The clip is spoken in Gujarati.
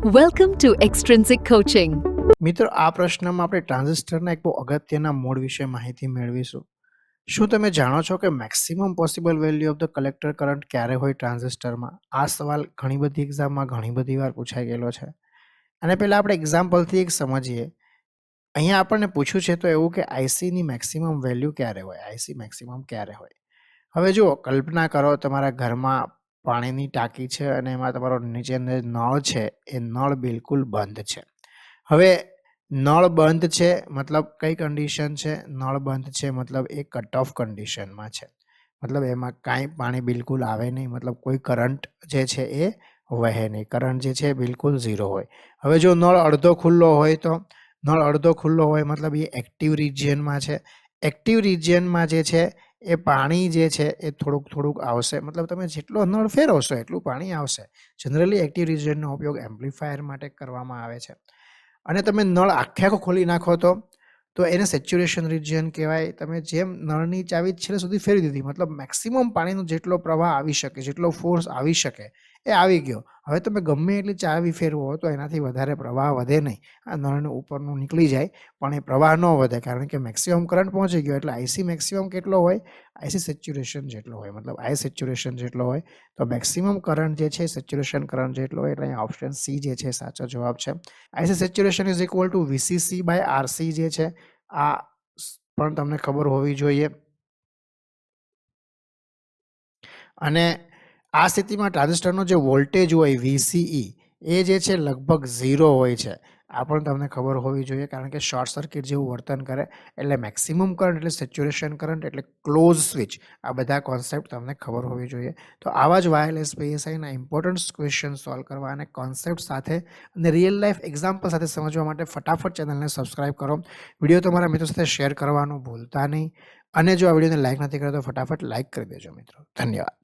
Welcome to Extrinsic Coaching. મિત્રો, આ પ્રશ્નમાં આપણે ટ્રાન્ઝિસ્ટરના એક બહુ અગત્યના મોડ વિશે માહિતી મેળવીશું. શું તમે જાણો છો કે maximum possible value of the collector current ક્યારે હોય ટ્રાન્ઝિસ્ટરમાં? આ સવાલ ઘણી બધી એક્ઝામમાં ઘણી બધી વાર પૂછાઈ ગયેલો છે. અને પહેલાં આપણે એક્ઝામ્પલથી એક સમજીએ. અહીંયા આપણને પૂછ્યું છે તો એવું કે આઈસીની મેક્સિમમ વેલ્યુ ક્યારે હોય? આઈસી મેક્સિમમ ક્યારે હોય? હવે જુઓ, કલ્પના કરો તમારા ઘરમાં પાણીની ટાંકી છે અને એમાં તમારો નીચે નળ છે, એ નળ બિલકુલ બંધ છે. હવે નળ બંધ છે મતલબ કઈ કન્ડિશન છે? નળ બંધ છે મતલબ એ કટ ઓફ કન્ડિશનમાં છે, મતલબ એમાં કાંઈ પાણી બિલકુલ આવે નહીં, મતલબ કોઈ કરંટ જે છે એ વહે નહીં, કરંટ જે છે બિલકુલ ઝીરો હોય. હવે જો નળ અડધો ખુલ્લો હોય તો નળ અડધો ખુલ્લો હોય મતલબ એ એક્ટિવ રિજિયનમાં છે. એક્ટિવ રિજિયનમાં જે છે એ પાણી જે છે એ થોડુંક આવશે, મતલબ તમે જેટલો નળ ફેરવશો એટલું પાણી આવશે. જનરલી એક્ટિવ રિજિયનનો ઉપયોગ એમ્પ્લીફાયર માટે કરવામાં આવે છે. અને તમે નળ આખો ખોલી નાખો તો એને સેચ્યુરેશન રિજિયન કહેવાય. તમે જેમ નળની ચાવી છેલ્લે સુધી ફેરવી દીધી, મતલબ મેક્સિમમ પાણીનો જેટલો પ્રવાહ આવી શકે, જેટલો ફોર્સ આવી શકે એ આવી ગયો. હવે તમે ગમે એટલી ચાવી ફેરવો તો એનાથી વધારે પ્રવાહ વધે નહીં. આ નળનું ઉપરનું નીકળી જાય પણ એ પ્રવાહ ન વધે, કારણ કે મેક્સિમમ કરંટ પહોંચી ગયો. એટલે આઈસી મેક્સિમમ કેટલો હોય? આઈસી સેચ્યુરેશન જેટલો હોય, મતલબ આઈ સેચ્યુરેશન જેટલો હોય. તો મેક્સિમમ કરંટ જે છે સેચ્યુરેશન કરંટ જેટલો હોય. એટલે અહીંયા ઓપ્શન સી જે છે સાચો જવાબ છે. IC saturation is equal to VCC by RC જે છે, આ પણ તમને ખબર હોવી જોઈએ. અને આ સ્થિતિમાં ટ્રાન્ઝિસ્ટરનો જે વોલ્ટેજ હોય વીસીઈ એ જે છે લગભગ 0 હોય છે. આ પણ તમને ખબર હોવી જોઈએ, કારણ કે શોર્ટ સર્કિટ જેવું વર્તન કરે. એટલે મેક્સિમમ કરંટ એટલે સેચ્યુરેશન કરંટ એટલે ક્લોઝ સ્વિચ. આ બધા કોન્સેપ્ટ તમને ખબર હોવી જોઈએ. તો આવા જ વાયરલેસ પીએસઆઈના ઇમ્પોર્ટન્ટ ક્વેશ્ચન સોલ્વ કરવા અને કોન્સેપ્ટ સાથે અને રિયલ લાઈફ એક્ઝામ્પલ સાથે સમજવા માટે ફટાફટ ચેનલને સબસ્ક્રાઇબ કરો. વિડીયો તમારા મિત્રો સાથે શેર કરવાનું ભૂલતા નહીં. અને જો આ વિડીયોને લાઈક નથી કર્યો તો ફટાફટ લાઈક કરી દેજો મિત્રો. ધન્યવાદ.